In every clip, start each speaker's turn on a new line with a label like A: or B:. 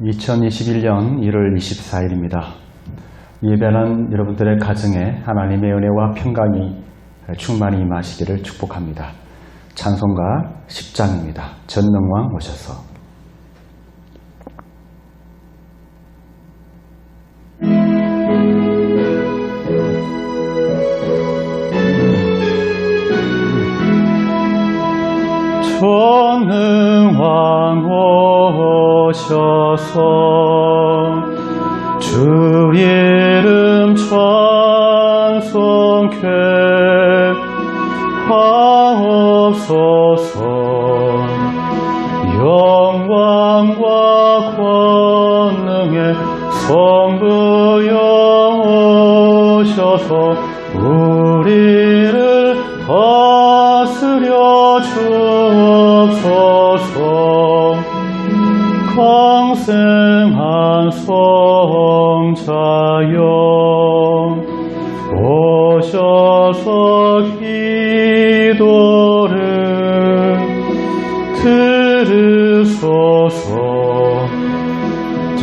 A: 2021년 1월 24일입니다. 예배는 여러분들의 가정에 하나님의 은혜와 평강이 충만히 임하시기를 축복합니다. 찬송가 10장입니다. 전능왕 오셔서. 전능왕 오셔서 주 이름 찬송케 하옵소서. 영광과 권능의 성부여 오셔서 우리를 다스려 주옵소서. 강생한 성자여 오셔서 기도를 들으소서.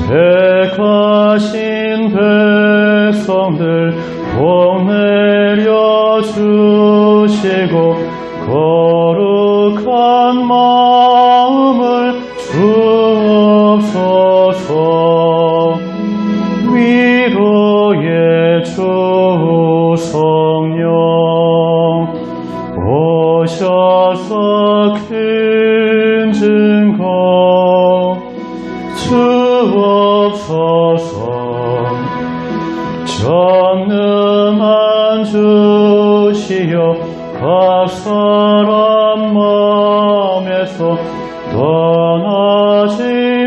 A: 택하신 백성들 복 내려 주시고 거룩한 마음을 주옵소서. 위로의 주 성령 오셔서 큰 증거 주옵소서. 전능한 주시여 각 사람 마음에서 떠나지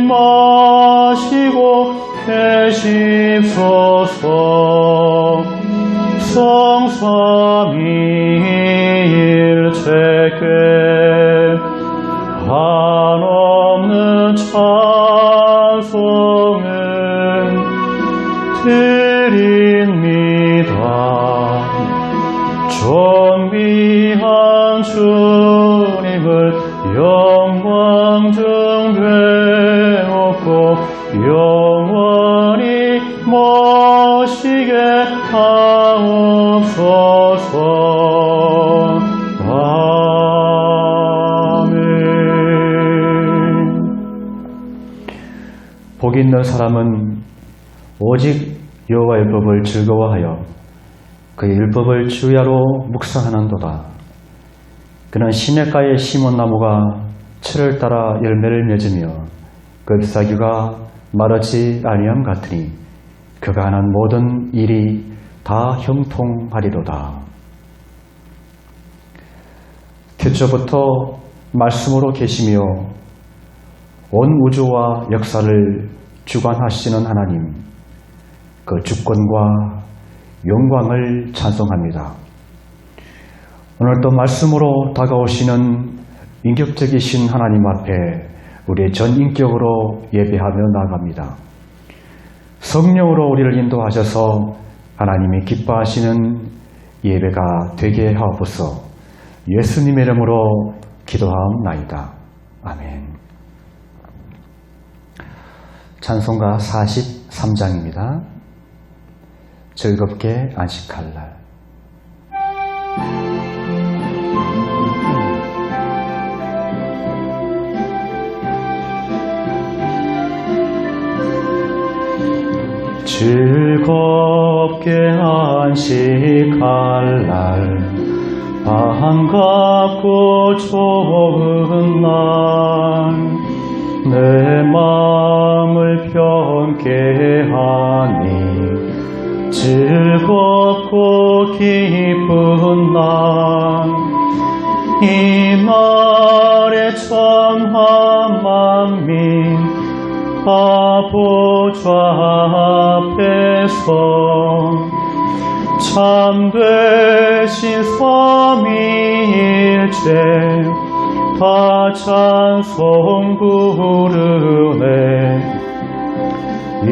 A: 마시고 계십소서. 성삼위일체께 한없는 찬송은 드립니다. 존귀한 주님을 영광 중 배웠고 영원히 모시게 하옵소서. 아멘. 복 있는 사람은 오직 여호와의 법을 즐거워하여 그의 율법을 주야로 묵상하는도다. 그는 시냇가에 심은 나무가 철을 따라 열매를 맺으며 그 잎사귀가 마르지 아니함 같으니 그가 하는 모든 일이 다 형통하리로다. 태초부터 말씀으로 계시며 온 우주와 역사를 주관하시는 하나님, 그 주권과 영광을 찬송합니다. 오늘도 말씀으로 다가오시는 인격적이신 하나님 앞에 우리의 전인격으로 예배하며 나아갑니다. 성령으로 우리를 인도하셔서 하나님이 기뻐하시는 예배가 되게 하옵소서. 예수님의 이름으로 기도하옵나이다. 아멘. 찬송가 43장입니다. 즐겁게 안식할 날. 즐겁게 안식할 날, 반갑고 좋은 날, 내 마음을 편케 하니 즐겁고 기쁜 날, 이 날에 천한 만민 아보좌 앞에서 참되신 삼위일체 다 찬송 부르네. 이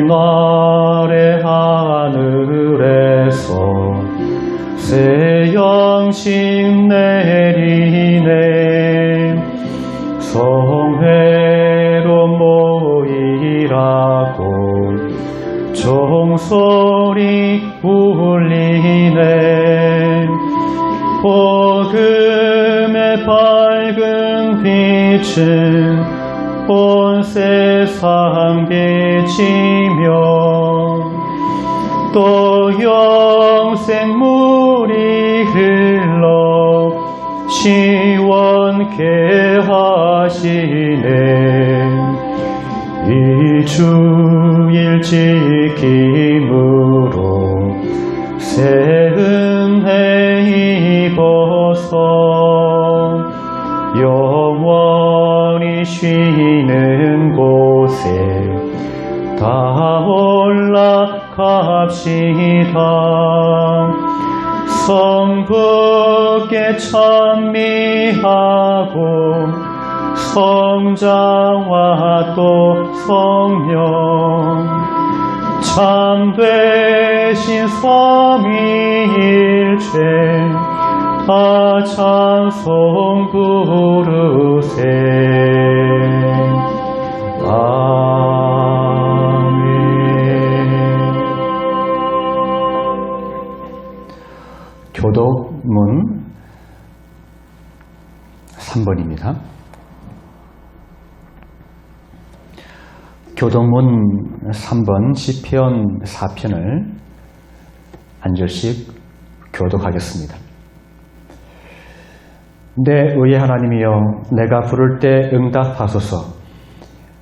A: 날에 하늘에서 새 양식 내리네. 성회로 모이라 종소리 울리네. 복음의 밝은 빛은 온 세상 비치며 또 영생물이 흘러 시원케 하시네. 이 주일 지킴으로 새 은혜 입어서 영원히 쉬는 곳에 다 올라갑시다. 성부께 찬미하고 성자와 또 성령 참되신 삼위일체 다 찬송 부르세. 아멘. 교독문 3번입니다. 교독문 3번 시편 4편을 한 절씩 교독하겠습니다. 내 의의 하나님이여, 내가 부를 때 응답하소서.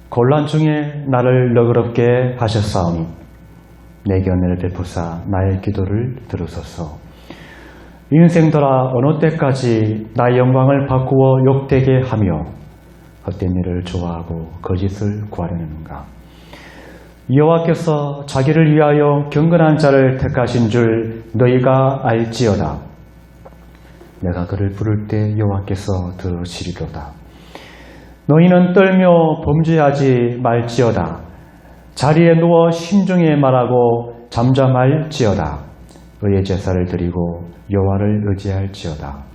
A: 곤란 중에 나를 너그럽게 하셨사오니 내게 은혜를 베푸사 나의 기도를 들으소서. 인생들아, 어느 때까지 나의 영광을 바꾸어 욕되게 하며 헛된 일을 좋아하고 거짓을 구하려는가. 여호와께서 자기를 위하여 경건한 자를 택하신 줄 너희가 알지어다. 내가 그를 부를 때 여호와께서 들으시리로다. 너희는 떨며 범죄하지 말지어다. 자리에 누워 심중에 말하고 잠잠할지어다. 의의 제사를 드리고 여호와를 의지할지어다.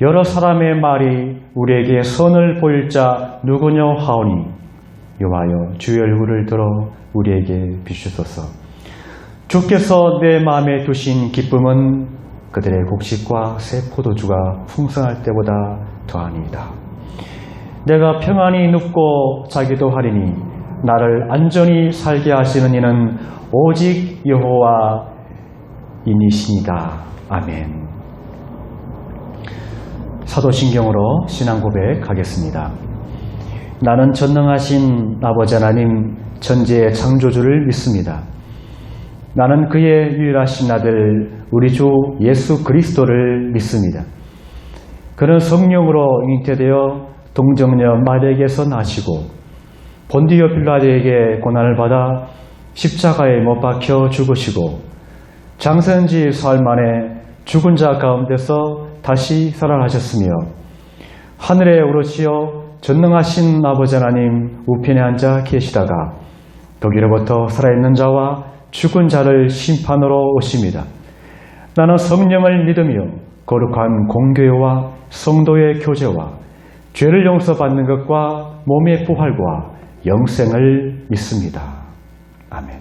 A: 여러 사람의 말이 우리에게 선을 보일 자 누구냐 하오니 여호와여, 주의 얼굴을 들어 우리에게 비추소서. 주께서 내 마음에 두신 기쁨은 그들의 곡식과 새 포도주가 풍성할 때보다 더하니이다. 내가 평안히 눕고 자기도 하리니 나를 안전히 살게 하시는 이는 오직 여호와이니시니이다. 아멘. 사도신경으로 신앙 고백하겠습니다. 나는 전능하신 아버지 하나님 천지의 창조주를 믿습니다. 나는 그의 유일하신 아들 우리 주 예수 그리스도를 믿습니다. 그는 성령으로 잉태되어 동정녀 마리아에게서 나시고 본디오 빌라도에게 고난을 받아 십자가에 못 박혀 죽으시고 장사한 지 사흘 만에 죽은 자 가운데서 다시 살아나셨으며 하늘에 오르시어 전능하신 아버지 하나님 우편에 앉아 계시다가 거기로부터 살아있는 자와 죽은 자를 심판으로 오십니다. 나는 성령을 믿으며 거룩한 공교회와 성도의 교제와 죄를 용서받는 것과 몸의 부활과 영생을 믿습니다. 아멘.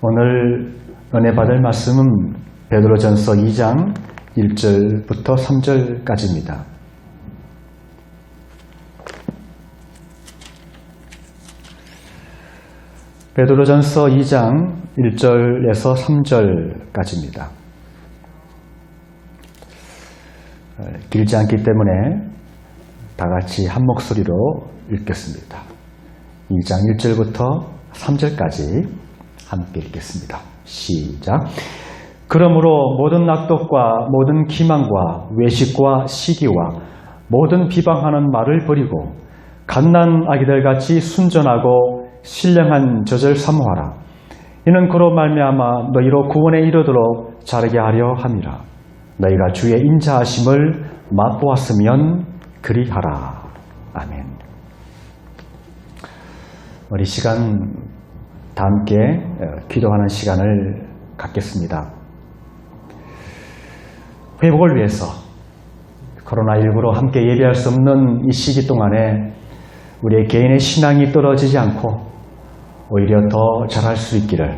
A: 오늘 은혜 받을 말씀은 베드로전서 2장 1절부터 3절까지입니다. 베드로전서 2장 1절에서 3절까지입니다. 길지 않기 때문에 다 같이 한 목소리로 읽겠습니다. 2장 1절부터 3절까지 함께 읽겠습니다. 시작. 그러므로 모든 낙독과 모든 기망과 외식과 시기와 모든 비방하는 말을 버리고 갓난 아기들같이 순전하고 신령한 젖을 사모하라. 이는 그로 말미암아 너희로 구원에 이르도록 자르게 하려 함이라. 너희가 주의 인자하심을 맛보았으면 그리하라. 아멘. 우리 시간 다 함께 기도하는 시간을 갖겠습니다. 회복을 위해서 코로나19로 함께 예배할 수 없는 이 시기 동안에 우리의 개인의 신앙이 떨어지지 않고 오히려 더 잘할 수 있기를,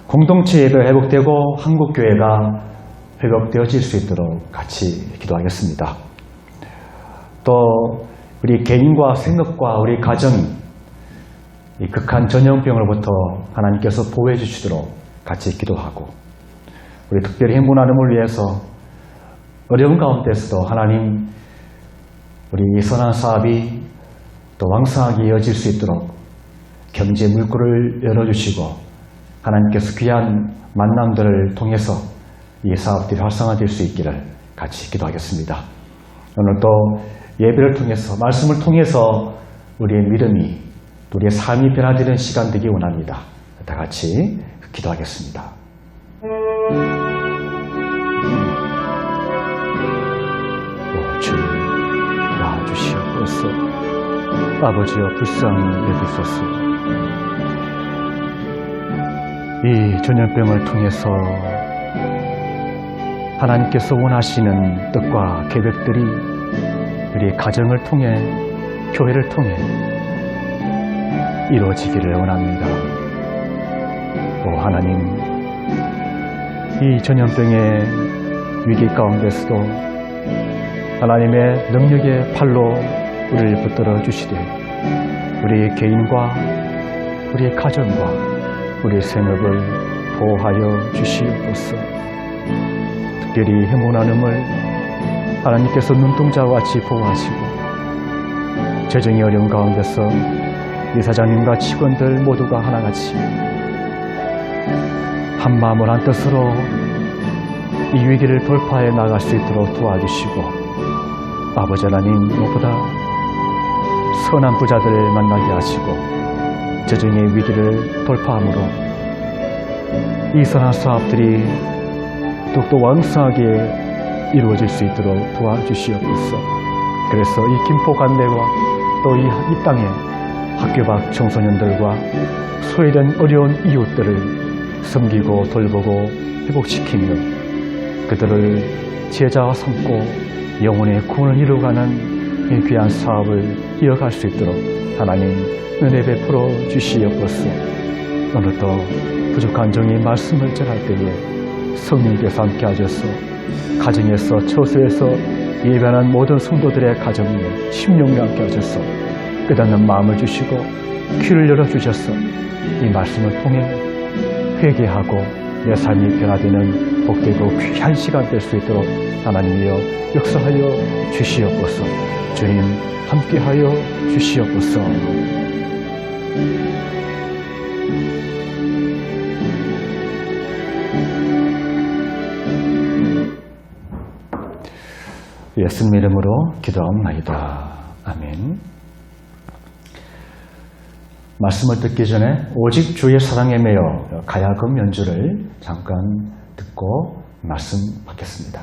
A: 공동체 예배가 회복되고 한국교회가 회복되어질 수 있도록 같이 기도하겠습니다. 또 우리 개인과 생업과 우리 가정이 이 극한 전염병으로부터 하나님께서 보호해 주시도록 같이 기도하고, 우리 특별히 행복 나눔을 위해서 어려운 가운데서도 하나님 우리 이 선한 사업이 또 왕성하게 이어질 수 있도록 경제 물꼬를 열어주시고, 하나님께서 귀한 만남들을 통해서 이 사업들이 활성화될 수 있기를 같이 기도하겠습니다. 오늘 또 예배를 통해서, 말씀을 통해서 우리의 믿음이, 우리의 삶이 변화되는 시간 되기 원합니다. 다 같이 기도하겠습니다. 주님 나와주시옵소서. 아버지여 불쌍히 여기소서. 이 전염병을 통해서 하나님께서 원하시는 뜻과 계획들이 우리 가정을 통해, 교회를 통해 이루어지기를 원합니다. 오 하나님, 이 전염병의 위기 가운데서도 하나님의 능력의 팔로 우리를 붙들어 주시되, 우리 개인과 우리 가정과 우리 생업을 보호하여 주시옵소서. 특별히 행복 나눔을 하나님께서 눈동자와 같이 보호하시고, 재정이 어려운 가운데서 이사장님과 직원들 모두가 하나같이 한 마음을 한 뜻으로 이 위기를 돌파해 나갈 수 있도록 도와주시고, 아버지 하나님, 무엇보다 선한 부자들을 만나게 하시고 재정의 위기를 돌파함으로 이 선한 사업들이 더욱더 왕성하게 이루어질 수 있도록 도와주시옵소서. 그래서 이 김포 관내와 또 이 땅에 학교 밖 청소년들과 소외된 어려운 이웃들을 섬기고 돌보고 회복시키며 그들을 제자와 삼고 영혼의 구원을 이루어가는 이 귀한 사업을 이어갈 수 있도록 하나님 은혜 베풀어 주시옵소서. 오늘도 부족한 종이 말씀을 전할 때에 성령께서 함께 하셔서 가정에서, 처소에서 예배하는 모든 성도들의 가정에 심령이 함께 하셔서 끝없는 마음을 주시고 귀를 열어주셔서 이 말씀을 통해 회개하고 내 삶이 변화되는 복되고 귀한 시간 될 수 있도록 하나님이여 역사하여 주시옵소서. 주님 함께하여 주시옵소서. 예수님 이름으로 기도하옵나이다. 아멘. 말씀을 듣기 전에 오직 주의 사랑에 매여 가야금 연주를 잠깐 듣고 말씀 받겠습니다.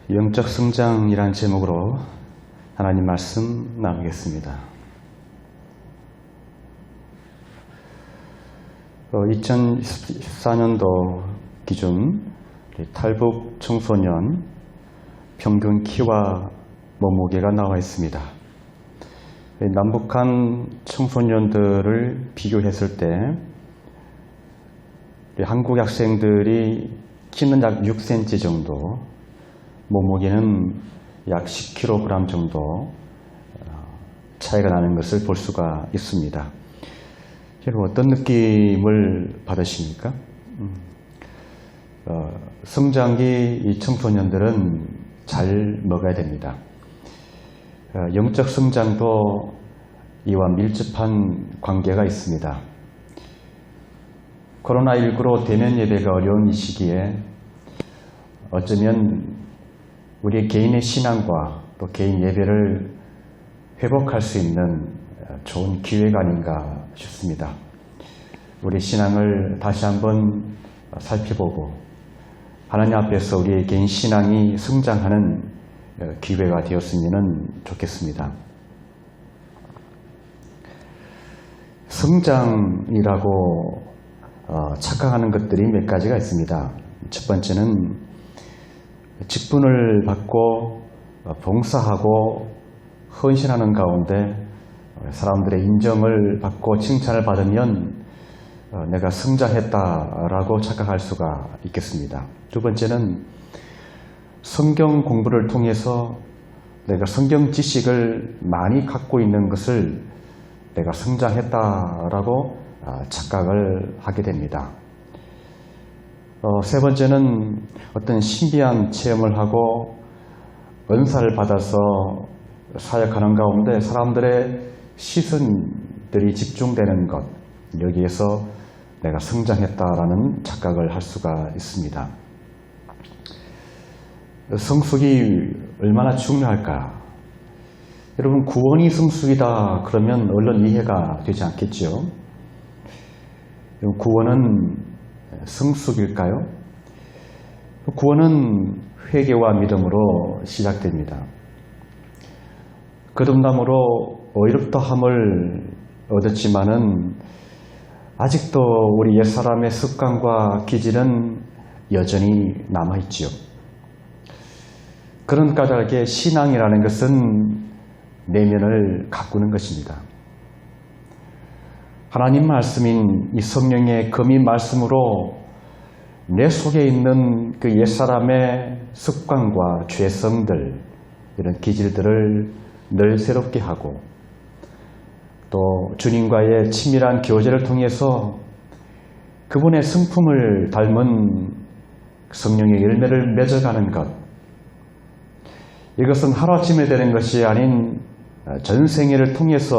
A: 영적 성장이란 제목으로 하나님 말씀 나누겠습니다. 2014년도 기준 탈북 청소년 평균 키와 몸무게가 나와 있습니다. 남북한 청소년들을 비교했을 때 한국 학생들이 키는 약 6cm 정도, 몸무게는 약 10kg 정도 차이가 나는 것을 볼 수가 있습니다. 여러분 어떤 느낌을 받으십니까? 성장기 이 청소년들은 잘 먹어야 됩니다. 영적 성장도 이와 밀접한 관계가 있습니다. 코로나19로 대면 예배가 어려운 이 시기에 어쩌면 우리 개인의 신앙과 또 개인 예배를 회복할 수 있는 좋은 기회가 아닌가 싶습니다. 우리 신앙을 다시 한번 살펴보고 하나님 앞에서 우리의 개인 신앙이 성장하는 기회가 되었으면 좋겠습니다. 성장이라고 착각하는 것들이 몇 가지가 있습니다. 첫 번째는 직분을 받고 봉사하고 헌신하는 가운데 사람들의 인정을 받고 칭찬을 받으면 내가 성장했다라고 착각할 수가 있겠습니다. 두 번째는 성경 공부를 통해서 내가 성경 지식을 많이 갖고 있는 것을 내가 성장했다라고 착각을 하게 됩니다. 세 번째는 어떤 신비한 체험을 하고 은사를 받아서 사역하는 가운데 사람들의 시선들이 집중되는 것, 여기에서 내가 성장했다라는 착각을 할 수가 있습니다. 성숙이 얼마나 중요할까? 여러분 구원이 성숙이다 그러면 얼른 이해가 되지 않겠죠? 구원은 성숙일까요? 구원은 회개와 믿음으로 시작됩니다. 거듭남으로 의롭다함을 얻었지만은 아직도 우리 옛사람의 습관과 기질은 여전히 남아있지요. 그런 까닭에 신앙이라는 것은 내면을 가꾸는 것입니다. 하나님 말씀인 이 성령의 금이 말씀으로 내 속에 있는 그 옛사람의 습관과 죄성들, 이런 기질들을 늘 새롭게 하고 또 주님과의 친밀한 교제를 통해서 그분의 성품을 닮은 성령의 열매를 맺어가는 것, 이것은 하루아침에 되는 것이 아닌 전생애를 통해서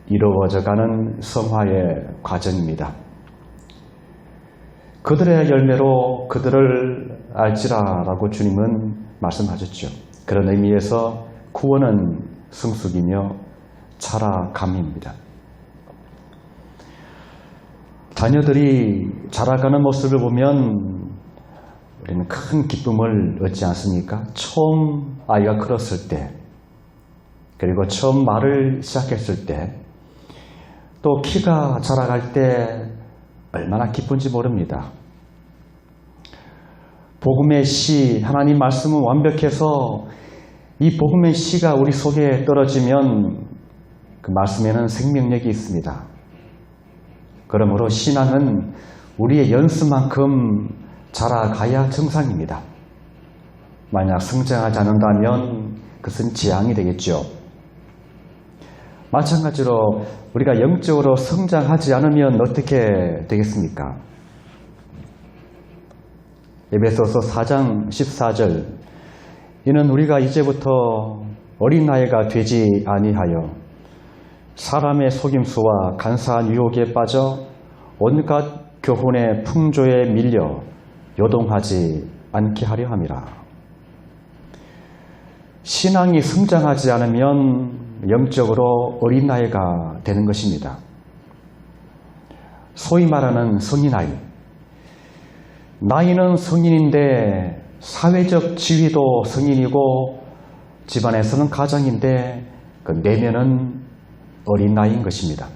A: 이루어져가는 성화의 과정입니다. 그들의 열매로 그들을 알지라라고 주님은 말씀하셨죠. 그런 의미에서 구원은 성숙이며 자라감입니다. 자녀들이 자라가는 모습을 보면 우리는 큰 기쁨을 얻지 않습니까? 처음 아이가 걸었을 때, 그리고 처음 말을 시작했을 때, 또 키가 자라갈 때 얼마나 기쁜지 모릅니다. 복음의 씨, 하나님 말씀은 완벽해서 이 복음의 씨가 우리 속에 떨어지면 그 말씀에는 생명력이 있습니다. 그러므로 신앙은 우리의 연수만큼 자라가야 정상입니다. 만약 성장하지 않는다면 그것은 재앙이 되겠죠. 마찬가지로 우리가 영적으로 성장하지 않으면 어떻게 되겠습니까? 에베소서 4장 14절, 이는 우리가 이제부터 어린아이가 되지 아니하여 사람의 속임수와 간사한 유혹에 빠져 온갖 교훈의 풍조에 밀려 요동하지 않게 하려 함이라. 신앙이 성장하지 않으면 영적으로 어린아이가 되는 것입니다. 소위 말하는 성인아이. 나이는 성인인데 사회적 지위도 성인이고 집안에서는 가장인데 그 내면은 어린 나이인 것입니다.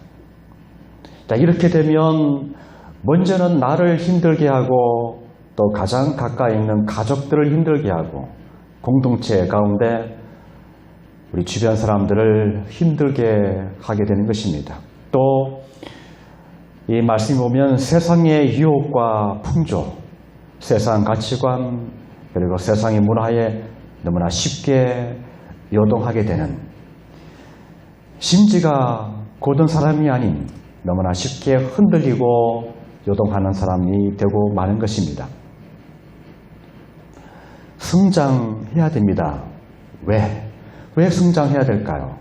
A: 자, 이렇게 되면 먼저는 나를 힘들게 하고 또 가장 가까이 있는 가족들을 힘들게 하고 공동체 가운데 우리 주변 사람들을 힘들게 하게 되는 것입니다. 또 이 말씀을 보면 세상의 유혹과 풍조, 세상 가치관 그리고 세상의 문화에 너무나 쉽게 요동하게 되는 심지가 곧은 사람이 아닌 너무나 쉽게 흔들리고 요동하는 사람이 되고 마는 것입니다. 성장해야 됩니다. 왜 성장해야 될까요?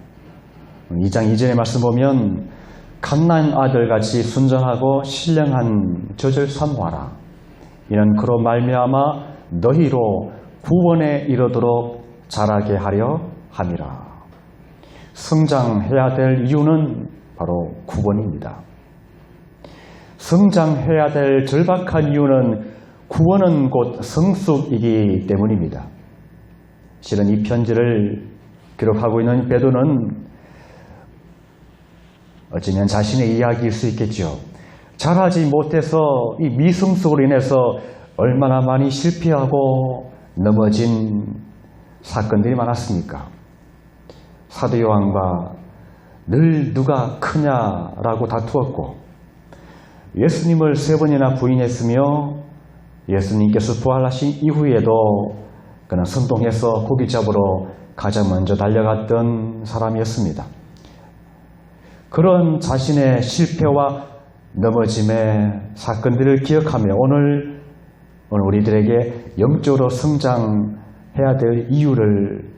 A: 2장 2절의 말씀 보면 갓난 아들같이 순전하고 신령한 젖을 사모하라. 이는 그로 말미암아 너희로 구원에 이르도록 자라게 하려 함이라. 성장해야 될 이유는 바로 구원입니다. 성장해야 될 절박한 이유는 구원은 곧 성숙이기 때문입니다. 실은 이 편지를 기록하고 있는 베드로는 어쩌면 자신의 이야기일 수 있겠죠. 잘하지 못해서 이 미성숙으로 인해서 얼마나 많이 실패하고 넘어진 사건들이 많았습니까? 사도 요한과 늘 누가 크냐라고 다투었고 예수님을 3번이나 부인했으며 예수님께서 부활하신 이후에도 그는 선동해서 고기 잡으러 가장 먼저 달려갔던 사람이었습니다. 그런 자신의 실패와 넘어짐의 사건들을 기억하며 오늘 우리들에게 영적으로 성장해야 될 이유를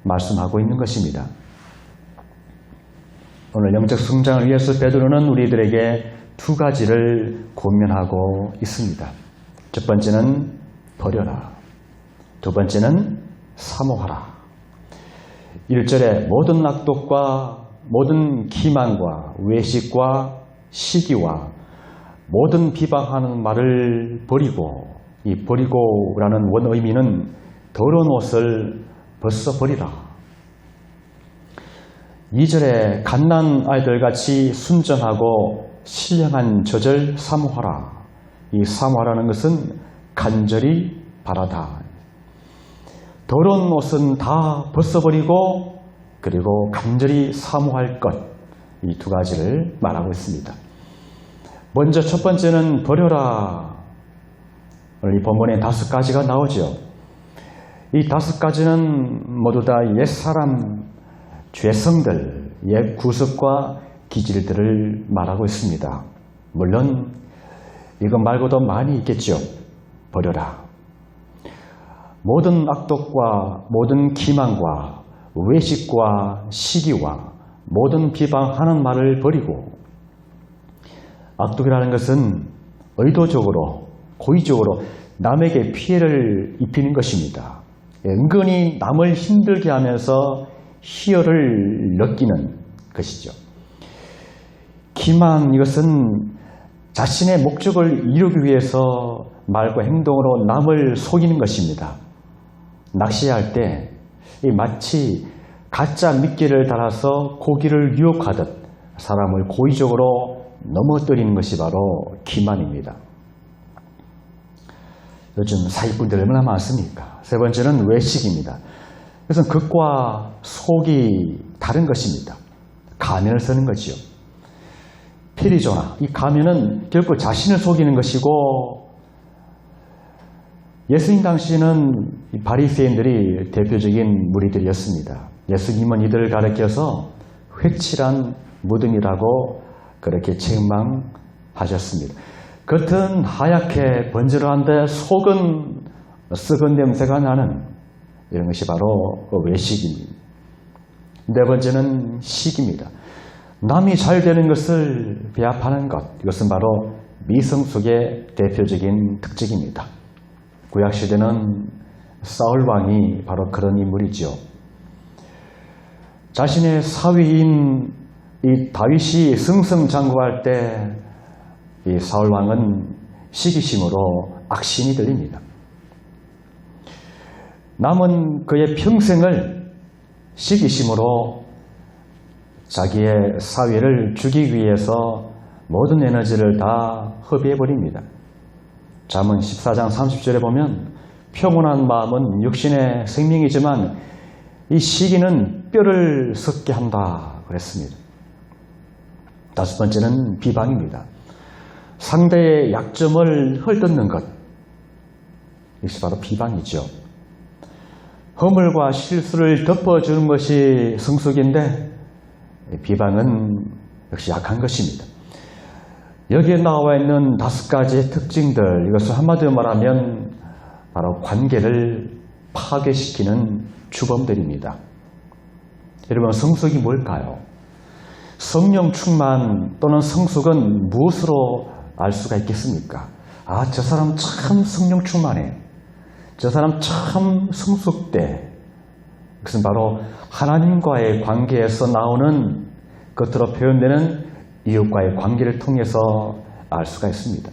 A: 말씀하고 있는 것입니다. 오늘 영적 성장을 위해서 베드로는 우리들에게 2가지를 권면하고 있습니다. 첫 번째는 버려라. 두 번째는 사모하라. 1절에 모든 악독과 모든 기만과 외식과 시기와 모든 비방하는 말을 버리고, 이 버리고라는 원의미는 더러운 옷을 벗어버리라. 2절에 갓난 아이들같이 순전하고 신령한 젖을 사모하라. 이 사모하라는 것은 간절히 바라다. 더러운 옷은 다 벗어버리고 그리고 간절히 사모할 것, 이 2가지를 말하고 있습니다. 먼저 첫 번째는 버려라. 오늘 이 본문에 5가지가 나오죠. 이 5가지는 모두 다 옛사람, 죄성들, 옛 구습과 기질들을 말하고 있습니다. 물론 이것 말고도 많이 있겠죠. 버려라. 모든 악독과 모든 기만과 외식과 시기와 모든 비방하는 말을 버리고, 악독이라는 것은 의도적으로 고의적으로 남에게 피해를 입히는 것입니다. 은근히 남을 힘들게 하면서 희열을 느끼는 것이죠. 기만, 이것은 자신의 목적을 이루기 위해서 말과 행동으로 남을 속이는 것입니다. 낚시할 때 마치 가짜 미끼를 달아서 고기를 유혹하듯 사람을 고의적으로 넘어뜨리는 것이 바로 기만입니다. 요즘 사기꾼들 얼마나 많습니까? 세 번째는 외식입니다. 그것은 겉과 속이 다른 것입니다. 가면을 쓰는 것이요. 페리조나, 이 가면은 결코 자신을 속이는 것이고, 예수님 당시에는 바리새인들이 대표적인 무리들이었습니다. 예수님은 이들을 가리켜서 회칠한 무덤이라고 그렇게 책망하셨습니다. 겉은 하얗게 번지르한데 속은 썩은 냄새가 나는, 이런 것이 바로 외식입니다. 네 번째는 시기입니다. 남이 잘 되는 것을 배합하는 것, 이것은 바로 미성숙의 대표적인 특징입니다. 구약시대는 사울왕이 바로 그런 인물이죠. 자신의 사위인 이 다윗이 승승장구할 때 이 사울왕은 시기심으로 악신이 들립니다. 남은 그의 평생을 시기심으로 자기의 사위를 죽이기 위해서 모든 에너지를 다 허비해버립니다. 잠언 14장 30절에 보면 평온한 마음은 육신의 생명이지만 이 시기는 뼈를 썩게 한다 그랬습니다. 다섯 번째는 비방입니다. 상대의 약점을 헐뜯는 것, 이것이 바로 비방이죠. 허물과 실수를 덮어주는 것이 성숙인데 비방은 역시 약한 것입니다. 여기에 나와 있는 다섯 가지의 특징들, 이것을 한마디로 말하면 바로 관계를 파괴시키는 주범들입니다. 여러분, 성숙이 뭘까요? 성령 충만 또는 성숙은 무엇으로 알 수가 있겠습니까? 아, 저 사람 참 성령 충만해. 저 사람 참 성숙돼. 그것은 바로 하나님과의 관계에서 나오는 겉으로 표현되는 이웃과의 관계를 통해서 알 수가 있습니다.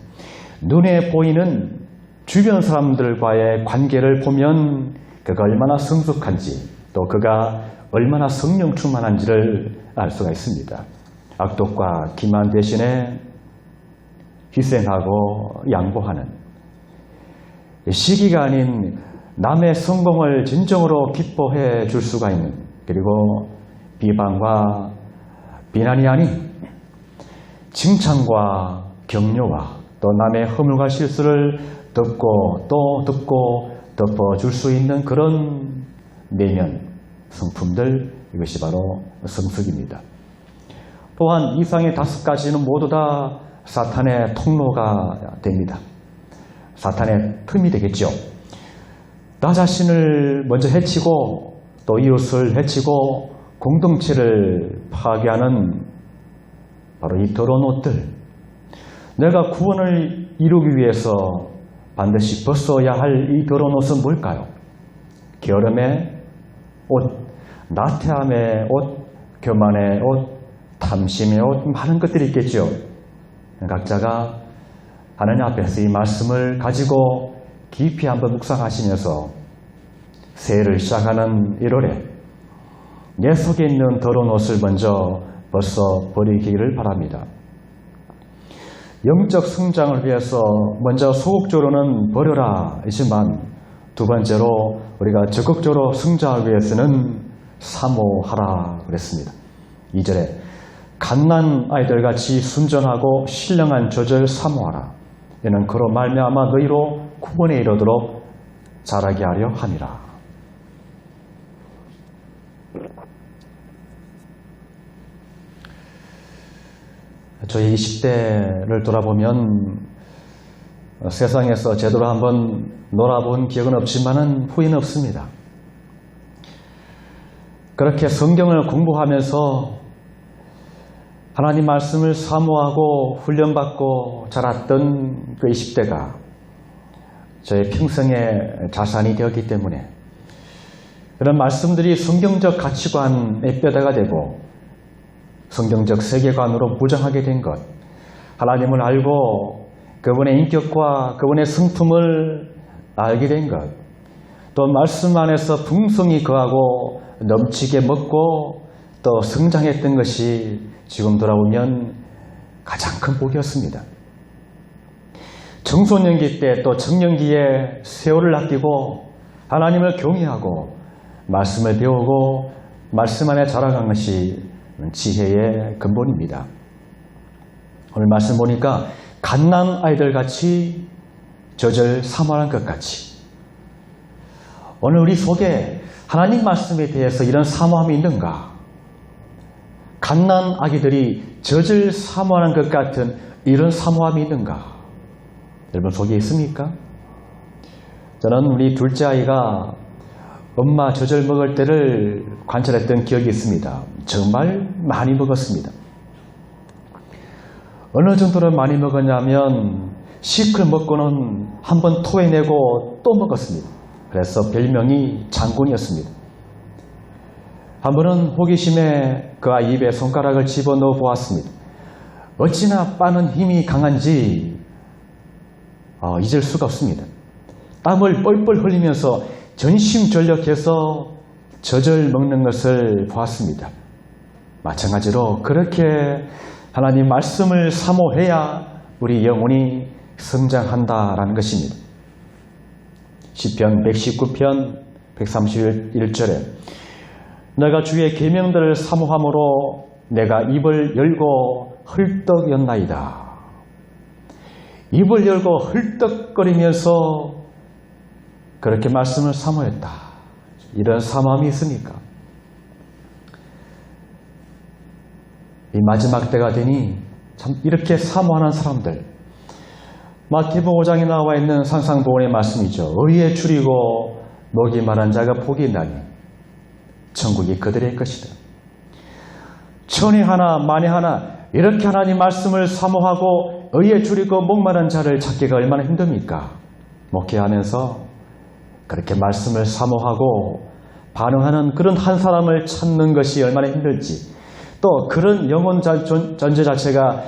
A: 눈에 보이는 주변 사람들과의 관계를 보면 그가 얼마나 성숙한지 또 그가 얼마나 성령 충만한지를 알 수가 있습니다. 악독과 기만 대신에 희생하고 양보하는, 시기가 아닌 남의 성공을 진정으로 기뻐해 줄 수가 있는, 그리고 비방과 비난이 아닌 칭찬과 격려와 또 남의 허물과 실수를 덮고 또 덮고 덮어줄 수 있는 그런 내면 성품들, 이것이 바로 성숙입니다. 또한 이상의 다섯 가지는 모두 다 사탄의 통로가 됩니다. 사탄의 틈이 되겠죠. 나 자신을 먼저 해치고 또 이웃을 해치고 공동체를 파괴하는 바로 이 더러운 옷들, 내가 구원을 이루기 위해서 반드시 벗어야 할 이 더러운 옷은 뭘까요? 게으름의 옷, 나태함의 옷, 교만의 옷, 탐심의 옷, 많은 것들이 있겠죠. 각자가 하나님 앞에서 이 말씀을 가지고 깊이 한번 묵상하시면서 새해를 시작하는 1월에 내 속에 있는 더러운 옷을 먼저 벗어버리기를 바랍니다. 영적 성장을 위해서 먼저 소극적으로는 버려라 이지만 두 번째로 우리가 적극적으로 성장하기 위해서는 사모하라 그랬습니다. 2절에 갓난 아이들같이 순전하고 신령한 젖을 사모하라. 이는 그로 말미암아 너희로 구원에 이르도록 자라게 하려 함이라. 저희 20대를 돌아보면 세상에서 제대로 한번 놀아본 기억은 없지만은 후회는 없습니다. 그렇게 성경을 공부하면서 하나님 말씀을 사모하고 훈련받고 자랐던 그 20대가 저의 평생의 자산이 되었기 때문에 그런 말씀들이 성경적 가치관의 뼈대가 되고 성경적 세계관으로 무장하게 된 것, 하나님을 알고 그분의 인격과 그분의 성품을 알게 된 것, 또 말씀 안에서 풍성히 거하고 넘치게 먹고 또 성장했던 것이 지금 돌아보면 가장 큰 복이었습니다. 청소년기 때 또 청년기에 세월을 아끼고 하나님을 경외하고 말씀을 배우고 말씀 안에 자라간 것이 지혜의 근본입니다. 오늘 말씀 보니까 갓난 아이들같이 젖을 사모하는 것 같이, 오늘 우리 속에 하나님 말씀에 대해서 이런 사모함이 있는가? 갓난 아기들이 젖을 사모하는 것 같은 이런 사모함이 있는가? 여러분 속에 있습니까? 저는 우리 둘째 아이가 엄마 젖을 먹을 때를 관찰했던 기억이 있습니다. 정말 많이 먹었습니다. 어느 정도로 많이 먹었냐면 시클 먹고는 한번 토해내고 또 먹었습니다. 그래서 별명이 장군이었습니다. 한 번은 호기심에 그 아이 입에 손가락을 집어넣어 보았습니다. 어찌나 빠는 힘이 강한지 잊을 수가 없습니다. 땀을 뻘뻘 흘리면서 전심전력해서 젖을 먹는 것을 보았습니다. 마찬가지로 그렇게 하나님 말씀을 사모해야 우리 영혼이 성장한다라는 것입니다. 시편 119편 131절에 내가 주의 계명들을 사모함으로 내가 입을 열고 헐떡였나이다. 입을 열고 헐떡거리면서 그렇게 말씀을 사모했다. 이런 사모함이 있습니까? 이 마지막 때가 되니 참 이렇게 사모하는 사람들, 마태복음 5장에 나와 있는 산상보훈의 말씀이죠. 의에 줄이고 목이 마른 자가 복이 있나니 천국이 그들의 것이다. 천이 하나 만에 하나 이렇게 하나님 말씀을 사모하고 의에 줄이고 목마른 자를 찾기가 얼마나 힘듭니까? 목회하면서 그렇게 말씀을 사모하고 반응하는 그런 한 사람을 찾는 것이 얼마나 힘들지, 또 그런 영혼 전제 자체가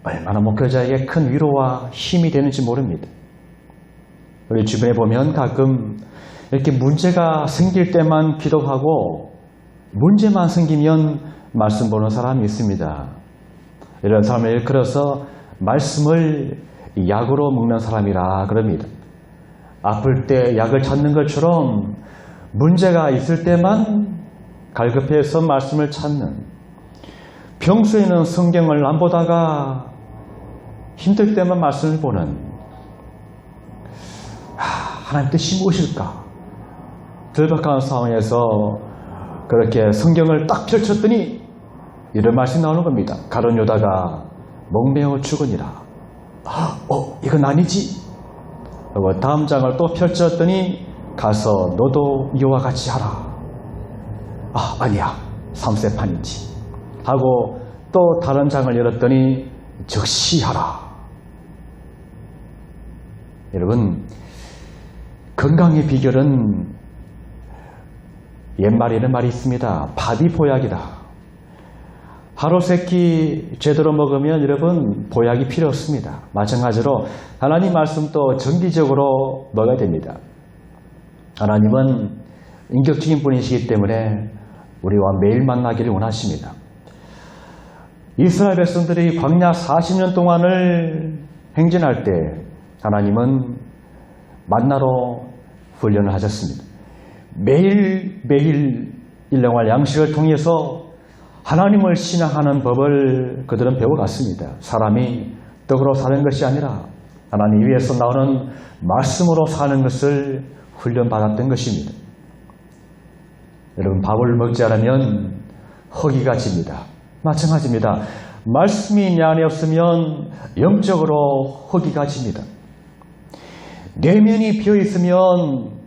A: 얼마나 목회자에게 큰 위로와 힘이 되는지 모릅니다. 우리 주변에 보면 가끔 이렇게 문제가 생길 때만 기도하고 문제만 생기면 말씀 보는 사람이 있습니다. 이런 사람을 일컬어서 말씀을 약으로 먹는 사람이라 그럽니다. 아플 때 약을 찾는 것처럼 문제가 있을 때만 갈급해서 말씀을 찾는, 평소에는 성경을 안 보다가 힘들 때만 말씀을 보는, 하나님 뜻이 무엇일까? 절박한 상황에서 그렇게 성경을 딱 펼쳤더니 이런 말씀이 나오는 겁니다. 가룟 유다가 목매어 죽으니라. 이건 아니지. 그리고 다음 장을 또 펼쳤더니 가서 너도 이와 같이 하라. 아니야. 3세판이지. 하고 또 다른 장을 열었더니 즉시 하라. 여러분, 건강의 비결은 옛말에 이런 말이 있습니다. 밥이 보약이다. 하루 세 끼 제대로 먹으면 여러분 보약이 필요 없습니다. 마찬가지로 하나님 말씀도 정기적으로 먹어야 됩니다. 하나님은 인격적인 분이시기 때문에 우리와 매일 만나기를 원하십니다. 이스라엘 백성들이 광야 40년 동안을 행진할 때 하나님은 만나로 훈련을 하셨습니다. 매일매일 일용할 양식을 통해서 하나님을 신앙하는 법을 그들은 배워갔습니다. 사람이 떡으로 사는 것이 아니라 하나님 위에서 나오는 말씀으로 사는 것을 훈련받았던 것입니다. 여러분, 밥을 먹지 않으면 허기가 집니다. 마찬가지입니다. 말씀이 내 안에 없으면 영적으로 허기가 집니다. 내면이 비어있으면,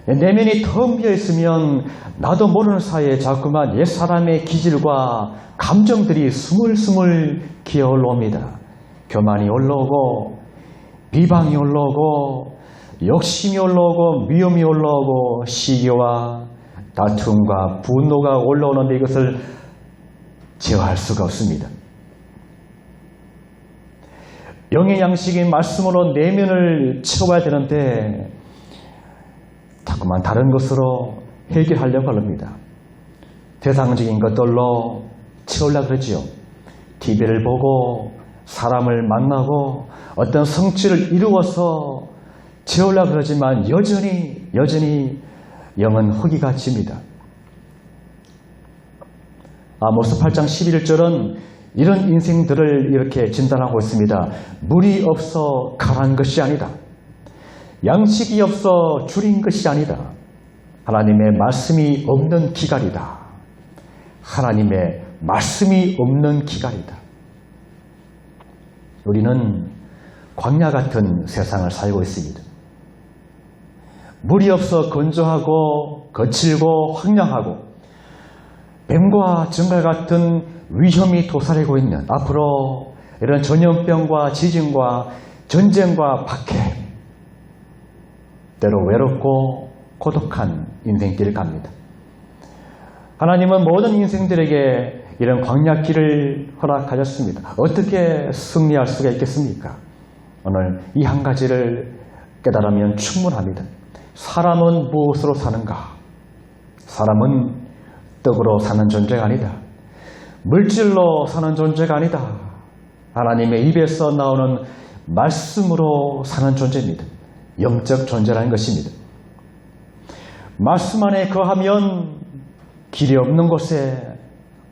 A: 내면이 텅 비어있으면 나도 모르는 사이에 자꾸만 옛사람의 기질과 감정들이 스물스물 기어 올라옵니다. 교만이 올라오고 비방이 올라오고 욕심이 올라오고 미움이 올라오고 시기와 다툼과 분노가 올라오는데 이것을 제어할 수가 없습니다. 영의 양식인 말씀으로 내면을 채워야 되는데 자꾸만 다른 것으로 해결하려고 합니다. 대상적인 것들로 채우려고 그러지요. TV를 보고 사람을 만나고 어떤 성취를 이루어서 채우려고 그러지만 여전히 영은 허기가 집니다. 아모스 8장 11절은 이런 인생들을 이렇게 진단하고 있습니다. 물이 없어 가란 것이 아니다. 양식이 없어 줄인 것이 아니다. 하나님의 말씀이 없는 기갈이다. 하나님의 말씀이 없는 기갈이다. 우리는 광야 같은 세상을 살고 있습니다. 물이 없어 건조하고 거칠고 황량하고 뱀과 정갈 같은 위험이 도사리고 있는, 앞으로 이런 전염병과 지진과 전쟁과 박해, 때로 외롭고 고독한 인생길을 갑니다. 하나님은 모든 인생들에게 이런 광야길을 허락하셨습니다. 어떻게 승리할 수가 있겠습니까? 오늘 이 한 가지를 깨달으면 충분합니다. 사람은 무엇으로 사는가? 사람은 떡으로 사는 존재가 아니다. 물질로 사는 존재가 아니다. 하나님의 입에서 나오는 말씀으로 사는 존재입니다. 영적 존재라는 것입니다. 말씀 안에 거하면 길이 없는 곳에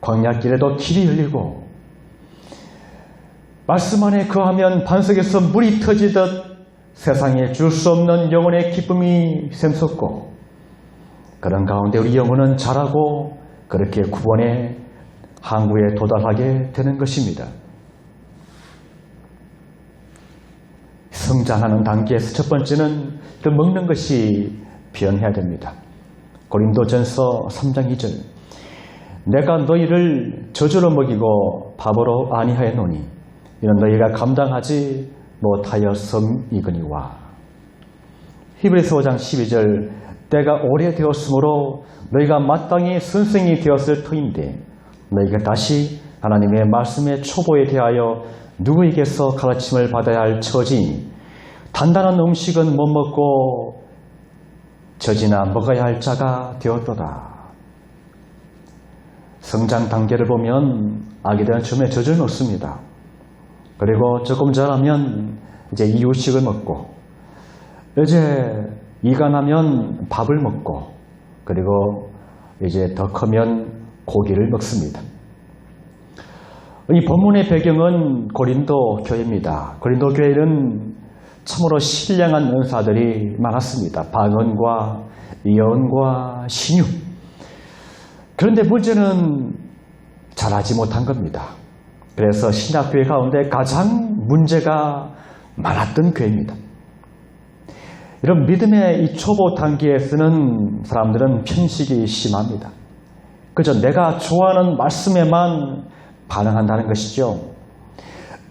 A: 광야길에도 길이 열리고, 말씀 안에 거하면 반석에서 물이 터지듯 세상에 줄 수 없는 영혼의 기쁨이 샘솟고, 그런 가운데 우리 영혼은 자라고 그렇게 구원의 항구에 도달하게 되는 것입니다. 성장하는 단계에서 첫 번째는 먹는 것이 변해야 됩니다. 고린도전서 3장 2절, 내가 너희를 저주로 먹이고 밥으로 아니하였노니 이는 너희가 감당하지 못하였음이거니와. 히브리서 5장 12절, 때가 오래되었으므로 너희가 마땅히 선생이 되었을 터인데 너희가 다시 하나님의 말씀의 초보에 대하여 누구에게서 가르침을 받아야 할 처지이니 단단한 음식은 못 먹고 젖이나 먹어야 할 자가 되었도다. 성장 단계를 보면 아기들은 처음에 젖을 먹습니다. 그리고 조금 자라면 이제 이유식을 먹고, 이제 이가 나면 밥을 먹고, 그리고 이제 더 크면 고기를 먹습니다. 이 본문의 배경은 고린도 교회입니다. 고린도 교회는 참으로 신령한 은사들이 많았습니다. 방언과 예언과 신유. 그런데 문제는 잘하지 못한 겁니다. 그래서 신약교회 가운데 가장 문제가 많았던 교회입니다. 이런 믿음의 이 초보 단계에서는 사람들은 편식이 심합니다. 그저 내가 좋아하는 말씀에만 반응한다는 것이죠.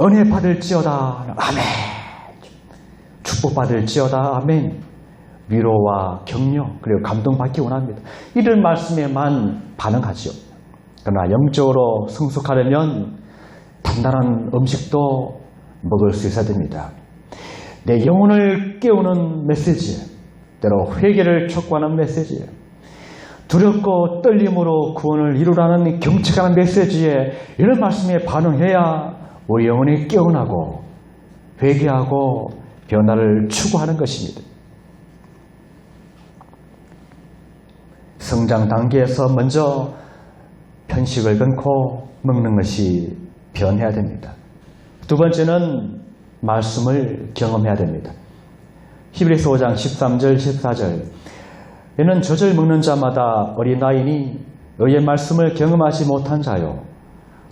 A: 은혜 받을지어다, 아멘. 축복 받을지어다, 아멘. 위로와 격려, 그리고 감동받기 원합니다. 이런 말씀에만 반응하죠. 그러나 영적으로 성숙하려면 단단한 음식도 먹을 수 있어야 됩니다. 내 영혼을 깨우는 메시지, 때로 회개를 촉구하는 메시지, 두렵고 떨림으로 구원을 이루라는 경책하는 메시지에 이런 말씀에 반응해야 우리 영혼이 깨어나고 회개하고 변화를 추구하는 것입니다. 성장 단계에서 먼저 편식을 끊고 먹는 것이 변해야 됩니다. 두 번째는 말씀을 경험해야 됩니다. 히브리서 5장 13절 14절, 이는 젖을 먹는 자마다 어린아이니 의의 말씀을 경험하지 못한 자요,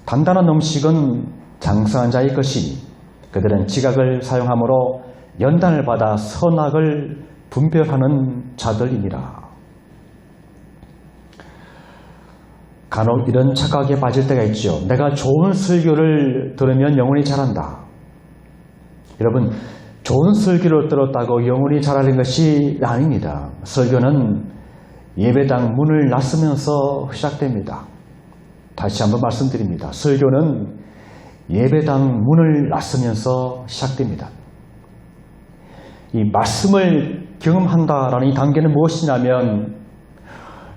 A: 단단한 음식은 장성한 자의 것이니 그들은 지각을 사용함으로 연단을 받아 선악을 분별하는 자들이니라. 간혹 이런 착각에 빠질 때가 있죠. 내가 좋은 설교를 들으면 영혼이 자란다. 여러분, 좋은 설교를 들었다고 영혼이 자라는 것이 아닙니다. 설교는 예배당 문을 나서면서 시작됩니다. 다시 한번 말씀드립니다. 설교는 예배당 문을 나서면서 시작됩니다. 이 말씀을 경험한다라는 이 단계는 무엇이냐면,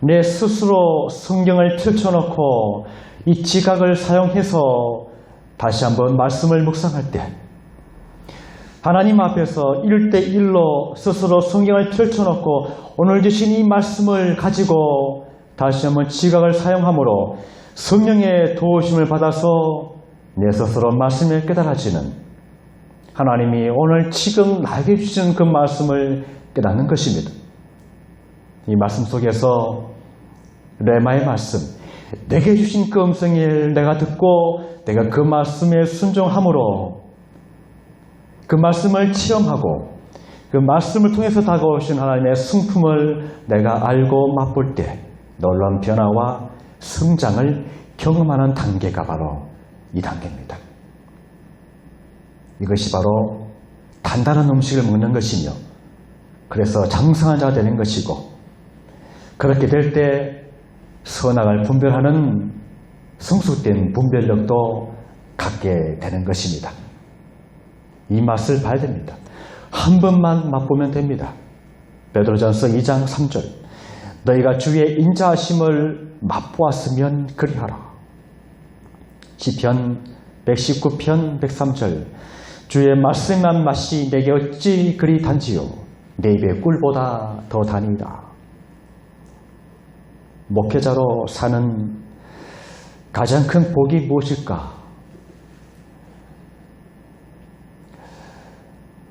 A: 내 스스로 성경을 펼쳐놓고 이 지각을 사용해서 다시 한번 말씀을 묵상할 때, 하나님 앞에서 1대1로 스스로 성경을 펼쳐놓고 오늘 주신 이 말씀을 가지고 다시 한번 지각을 사용함으로 성령의 도우심을 받아서 내 스스로 말씀을 깨달아지는, 하나님이 오늘 지금 나에게 주신 그 말씀을 깨닫는 것입니다. 이 말씀 속에서 레마의 말씀, 내게 주신 그 음성을 내가 듣고 내가 그 말씀에 순종함으로 그 말씀을 체험하고 그 말씀을 통해서 다가오신 하나님의 성품을 내가 알고 맛볼 때 놀라운 변화와 성장을 경험하는 단계가 바로 이 단계입니다. 이것이 바로 단단한 음식을 먹는 것이며, 그래서 장성한 자가 되는 것이고, 그렇게 될 때 선악을 분별하는 성숙된 분별력도 갖게 되는 것입니다. 이 맛을 봐야 됩니다. 한 번만 맛보면 됩니다. 베드로전서 2장 3절 너희가 주의 인자하심을 맛보았으면 그리하라. 시편 119편 103절 주의 말씀만 맛이 내게 어찌 그리 단지요 내 입의 꿀보다 더 다니이다. 목회자로 사는 가장 큰 복이 무엇일까?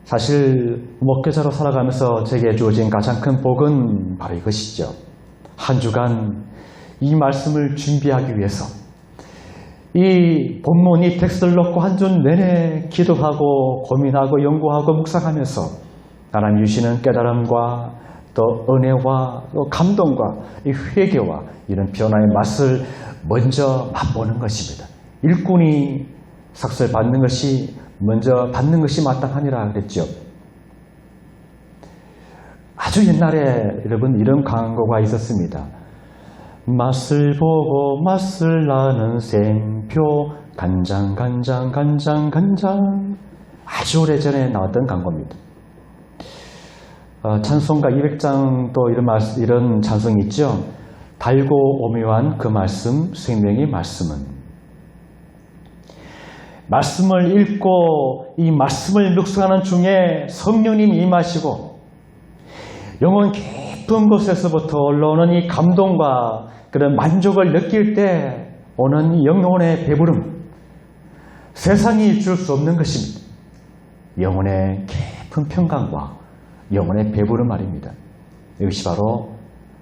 A: 사실 목회자로 살아가면서 제게 주어진 가장 큰 복은 바로 이것이죠. 한 주간 이 말씀을 준비하기 위해서 이 본문, 이 텍스트를 놓고 한 주 내내 기도하고 고민하고 연구하고 묵상하면서 하나님 주시는 깨달음과 또 은혜와 또 감동과 이 회개와 이런 변화의 맛을 먼저 맛보는 것입니다. 일꾼이 삭설 받는 것이 먼저 받는 것이 마땅하니라 그랬죠. 아주 옛날에 여러분 이런 광고가 있었습니다. 맛을 보고 맛을 나는 샘표 간장 간장 간장 간장. 아주 오래전에 나왔던 광고입니다. 찬송가 200장 또 이런 찬송이 있죠. 달고 오묘한 그 말씀, 생명의 말씀은. 말씀을 읽고 이 말씀을 묵상하는 중에 성령님이 임하시고 영혼 깊은 곳에서부터 올라오는 이 감동과 그런 만족을 느낄 때 오는 이 영혼의 배부름, 세상이 줄 수 없는 것입니다. 영혼의 깊은 평강과 영혼의 배부름 말입니다. 이것이 바로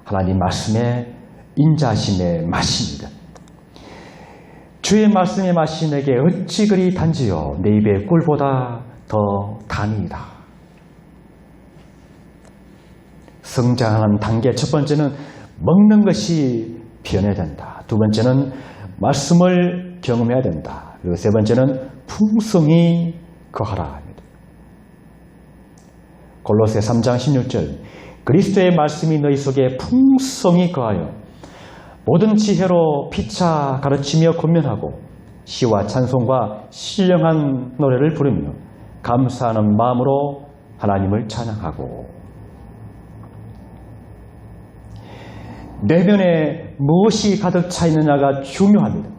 A: 하나님 말씀의 인자하심의 맛입니다. 주의 말씀의 맛이 내게 어찌 그리 단지요 내 입의 꿀보다 더 다니이다. 성장하는 단계 첫 번째는 먹는 것이 변해된다. 두 번째는 말씀을 경험해야 된다. 그리고 세 번째는 풍성히 거하라. 골로새 3장 16절 그리스도의 말씀이 너희 속에 풍성히 거하여 모든 지혜로 피차 가르치며 권면하고 시와 찬송과 신령한 노래를 부르며 감사하는 마음으로 하나님을 찬양하고. 내면에 무엇이 가득 차 있느냐가 중요합니다.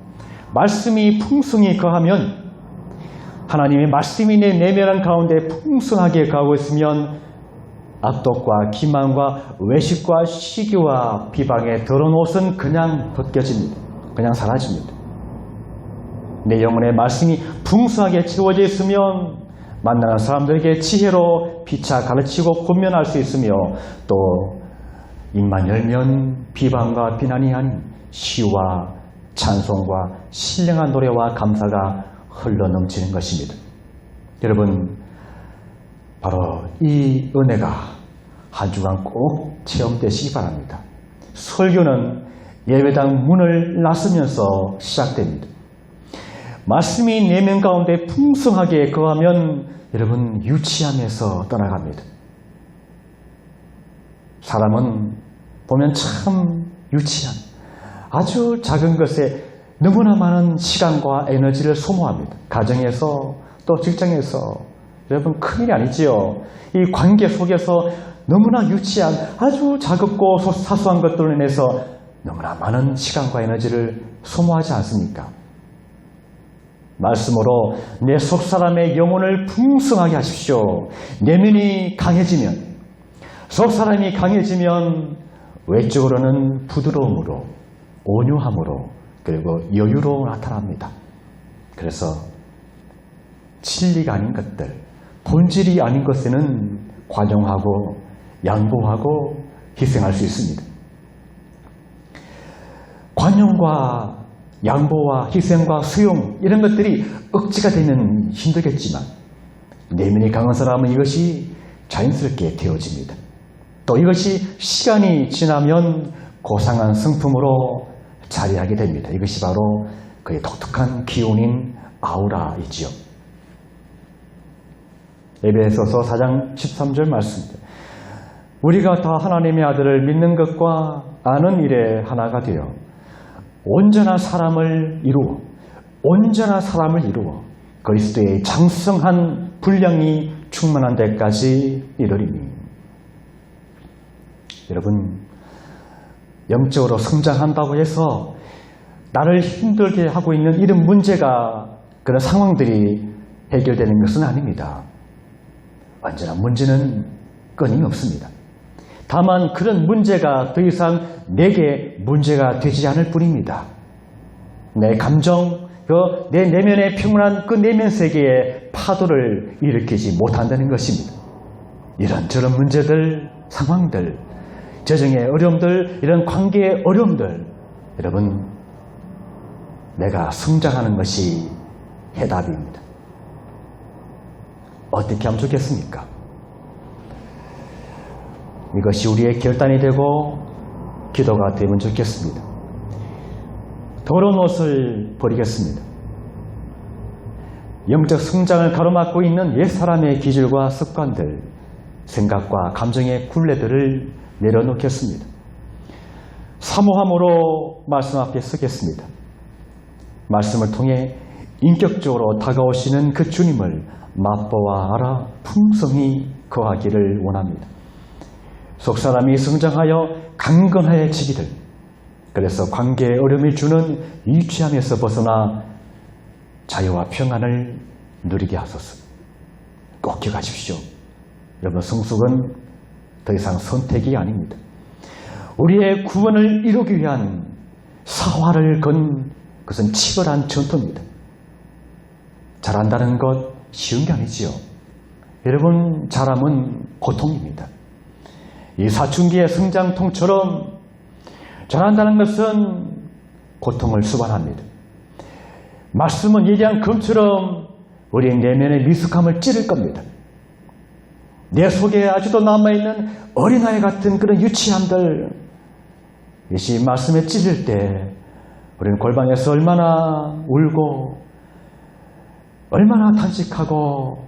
A: 말씀이 풍성히 거하면 하나님의 말씀이 내 내면한 가운데 풍성하게 거하고 있으면 악독과 기만과 외식과 시기와 비방의 더러운 옷은 그냥 벗겨집니다. 그냥 사라집니다. 내 영혼의 말씀이 풍성하게 채워져 있으면 만나는 사람들에게 지혜로 피차 가르치고 권면할 수 있으며 또 입만 열면 비방과 비난이 아닌 시와 찬송과 신령한 노래와 감사가 흘러넘치는 것입니다. 여러분, 바로 이 은혜가 한 주간 꼭 체험되시기 바랍니다. 설교는 예배당 문을 나서면서 시작됩니다. 말씀이 내면 가운데 풍성하게 거하면 여러분 유치함에서 떠나갑니다. 사람은 보면 참 유치한 아주 작은 것에 너무나 많은 시간과 에너지를 소모합니다. 가정에서 또 직장에서 여러분 큰일이 아니지요. 이 관계 속에서 너무나 유치한 아주 작고 사소한 것들로 인해서 너무나 많은 시간과 에너지를 소모하지 않습니까? 말씀으로 내 속사람의 영혼을 풍성하게 하십시오. 내면이 강해지면, 속사람이 강해지면 외적으로는 부드러움으로, 온유함으로, 그리고 여유로 나타납니다. 그래서 진리가 아닌 것들, 본질이 아닌 것에는 관용하고 양보하고 희생할 수 있습니다. 관용과 양보와 희생과 수용 이런 것들이 억지가 되면 힘들겠지만 내면이 강한 사람은 이것이 자연스럽게 되어집니다. 또 이것이 시간이 지나면 고상한 성품으로 자리하게 됩니다. 이것이 바로 그의 독특한 기운인 아우라이지요. 에베소서 4장 13절 말씀입니다. 우리가 다 하나님의 아들을 믿는 것과 아는 일에 하나가 되어 온전한 사람을 이루어 그리스도의 장성한 분량이 충만한 데까지 이르리니. 여러분, 영적으로 성장한다고 해서 나를 힘들게 하고 있는 이런 문제가, 그런 상황들이 해결되는 것은 아닙니다. 언제나 문제는 끊임없습니다. 다만 그런 문제가 더 이상 내게 문제가 되지 않을 뿐입니다. 내 감정, 내 내면의 평온한 그 내면 세계에 파도를 일으키지 못한다는 것입니다. 이런저런 문제들, 상황들, 재정의 어려움들, 이런 관계의 어려움들, 여러분, 내가 성장하는 것이 해답입니다. 어떻게 하면 좋겠습니까? 이것이 우리의 결단이 되고 기도가 되면 좋겠습니다. 더러운 옷을 버리겠습니다. 영적 성장을 가로막고 있는 옛사람의 기질과 습관들, 생각과 감정의 굴레들을 내려놓겠습니다. 사모함으로 말씀 앞에 서겠습니다. 말씀을 통해 인격적으로 다가오시는 그 주님을 맛보아 알아 풍성히 거하기를 원합니다. 속사람이 성장하여 강건해지기를, 그래서 관계의 어려움을 주는 유치함에서 벗어나 자유와 평안을 누리게 하소서. 꼭 기억하십시오. 여러분, 성숙은 더 이상 선택이 아닙니다. 우리의 구원을 이루기 위한 사활을 건 그것은 치열한 전투입니다. 잘한다는 것 쉬운 게 아니지요. 여러분, 잘함은 고통입니다. 이 사춘기의 성장통처럼 잘한다는 것은 고통을 수반합니다. 말씀은 예리한 검처럼 우리 내면의 미숙함을 찌를 겁니다. 내 속에 아직도 남아있는 어린아이 같은 그런 유치함들, 이것이 말씀에 찌를 때 우리는 골방에서 얼마나 울고 얼마나 탄식하고,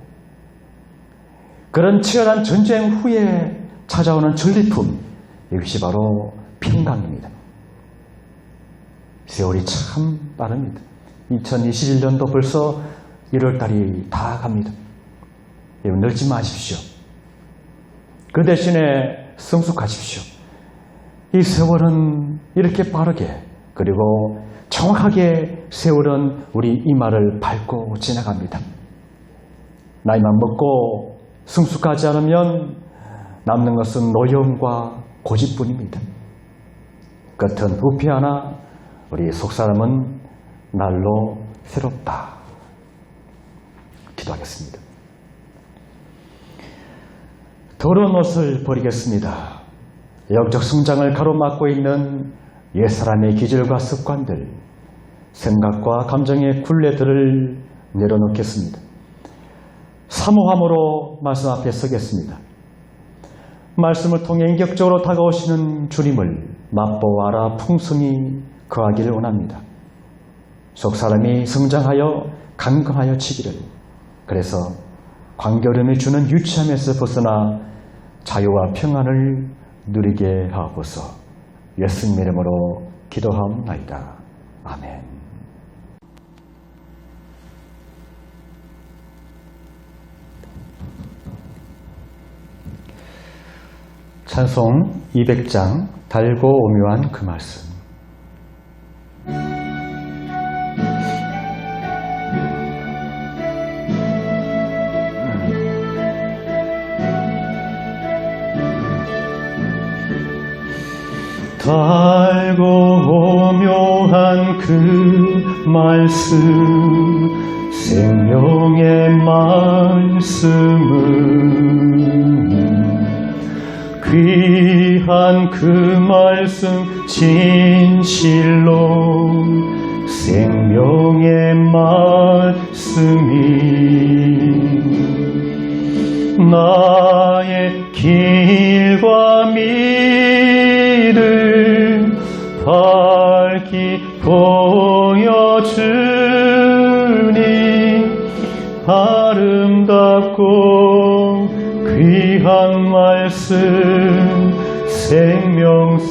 A: 그런 치열한 전쟁 후에 찾아오는 전리품, 이것이 바로 평강입니다. 세월이 참 빠릅니다. 2021년도 벌써 1월달이 다 갑니다. 여러분, 늙지 마십시오. 그 대신에 성숙하십시오. 이 세월은 이렇게 빠르게, 그리고 정확하게 세월은 우리 이마를 밟고 지나갑니다. 나이만 먹고 성숙하지 않으면 남는 것은 노여움과 고집뿐입니다. 겉은 부패하나 우리 속사람은 날로 새롭다. 기도하겠습니다. 더러운 옷을 버리겠습니다. 영적 성장을 가로막고 있는 옛사람의 기질과 습관들, 생각과 감정의 굴레들을 내려놓겠습니다. 사모함으로 말씀 앞에 서겠습니다. 말씀을 통해 인격적으로 다가오시는 주님을 맛보아 풍성히 거하기를 원합니다. 속사람이 성장하여 강건하여 치기를, 그래서 관계어려움을 주는 유치함에서 벗어나 자유와 평안을 누리게 하옵소서. 예수님 이름으로 기도하옵나이다. 아멘. 찬송 200장 달고 오묘한 그 말씀. 달고 오묘한 그 말씀, 생명의 말씀은 귀한 그 말씀 진실로 생명의 말씀이 나의 길과 미를 밝히 보여주니 아름답고 귀한 말씀 생명샘이로다.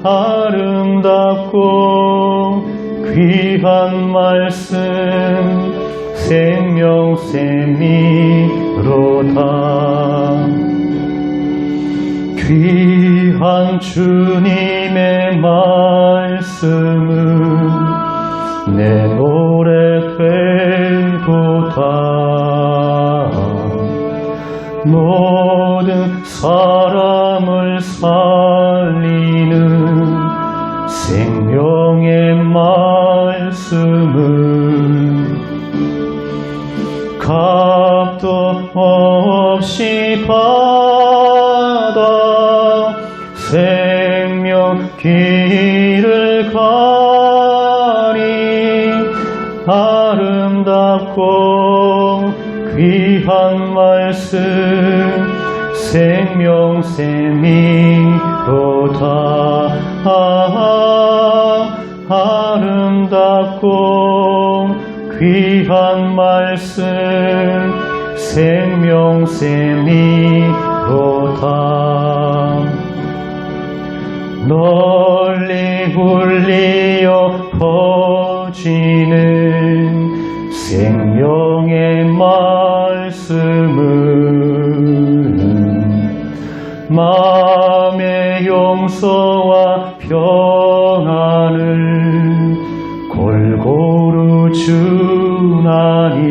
A: 아름답고 귀한 말씀 생명샘이로다. 귀한 주님의 말씀은 내 노래 되도다. 모든 사람을 살리는 생명의 말씀은 값도 없이 받아 생명 길을 가니 아름답고 귀한 말씀 생명샘이로다. 아름답고 귀한 말씀 생명샘이로다. 널리 울리어 퍼지는 생명의 말씀은 마음의 용서와 평안을 골고루 주나니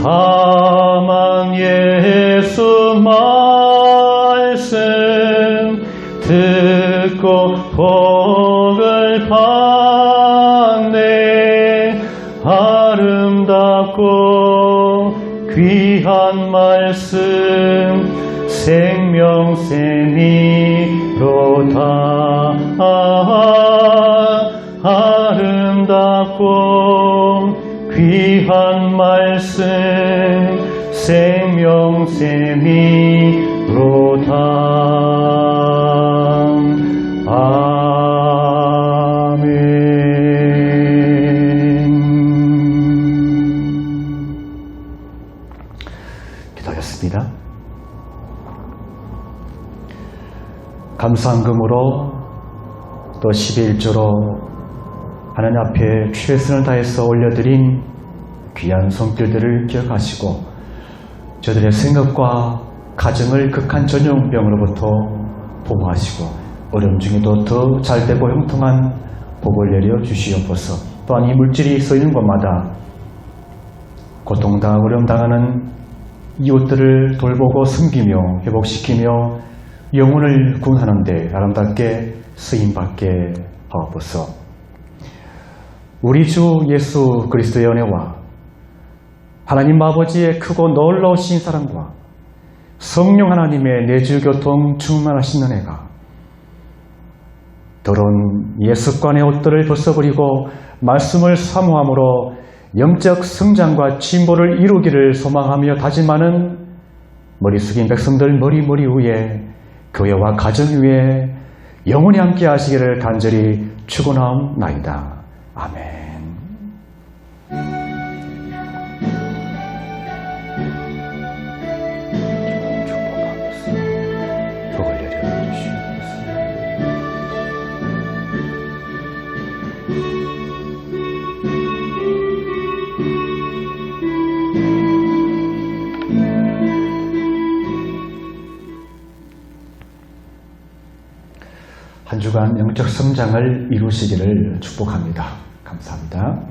A: 다만 예수 말씀 듣고 복을 받네. 아름답고 귀한 말씀 생명샘이로다. 아름답고 귀한 말씀 생명샘이로다. 기도하였습니다. 감사함금으로 또 11조로 하나님 앞에 최선을 다해서 올려드린 귀한 손길들을 기억하시고 저들의 생업과 가정을 극한 전염병으로부터 보호하시고 어려움 중에도 더 잘되고 형통한 복을 내려 주시옵소서. 또한 이 물질이 쓰이는 곳마다 고통당하고 어려움 당하는 이웃들을 돌보고 섬기며 회복시키며 영혼을 구원하는 데 아름답게 쓰임받게 하옵소서. 우리 주 예수 그리스도의 은혜와 하나님 아버지의 크고 놀라우신 사랑과 성령 하나님의 내주교통 충만하신 은혜가 더러운 옛 습관의 옷들을 벗어버리고 말씀을 사모함으로 영적 성장과 진보를 이루기를 소망하며 다짐하는 머리 숙인 백성들 머리 위에 교회와 가정 위에 영원히 함께 하시기를 간절히 축원하옵나이다. 아멘. 복을 내려 주시옵소서. 한 주간 영적 성장을 이루시기를 축복합니다. 감사합니다.